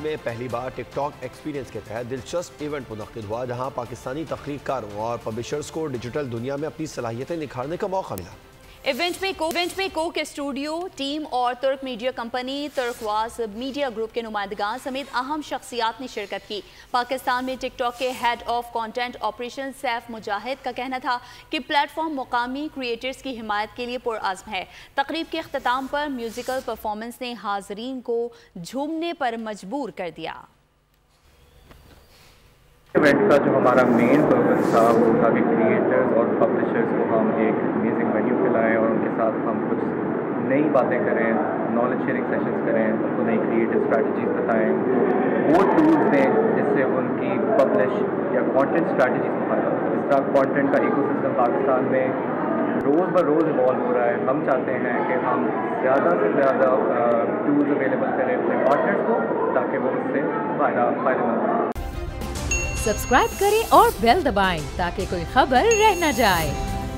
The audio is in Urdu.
میں پہلی بار ٹک ٹاک ایکسپیرینس کے تحت دلچسپ ایونٹ منعقد ہوا جہاں پاکستانی تخلیق کاروں اور پبلشرز کو ڈیجیٹل دنیا میں اپنی صلاحیتیں نکھارنے کا موقع ملا۔ ایونٹ میں کوک اسٹوڈیو ٹیم اور ترک میڈیا کمپنی ترکواز میڈیا گروپ کے نمائندگان سمیت اہم شخصیات نے شرکت کی۔ پاکستان میں ٹک ٹاک کے head of content operation Saif Mujahid کا کہنا تھا کہ پلیٹ فارم مقامی کریئٹرز کی حمایت کے لیے پرعزم ہے۔ تقریب کے اختتام پر میوزیکل پرفارمنس نے حاضرین کو جھومنے پر مجبور کر دیا۔ ایونٹ کا جو ہمارا مین پرپس تھا وہ تھا کہ کریئٹرز اور پبلشرز کو ہم ایک میوزک وینیو پلائیں اور ان کے ساتھ ہم کچھ نئی باتیں کریں، نالج شیئرنگ سیشنز کریں، ان کو نئی کریٹو اسٹریٹجیز بتائیں، وہ ٹولز دیں جس سے ان کی پبلش یا کانٹینٹ اسٹریٹجیز بتائیں۔ اس طرح کانٹینٹ کا ایکو سسٹم پاکستان میں روز بروز ایوالو ہو رہا ہے۔ ہم چاہتے ہیں کہ ہم زیادہ سے زیادہ ٹولز اویلیبل کریں اپنے پارٹنرز کو تاکہ وہ اس سے فائدہ مند ہو۔ سبسکرائب کریں اور بیل دبائیں تاکہ کوئی خبر رہ نہ جائے۔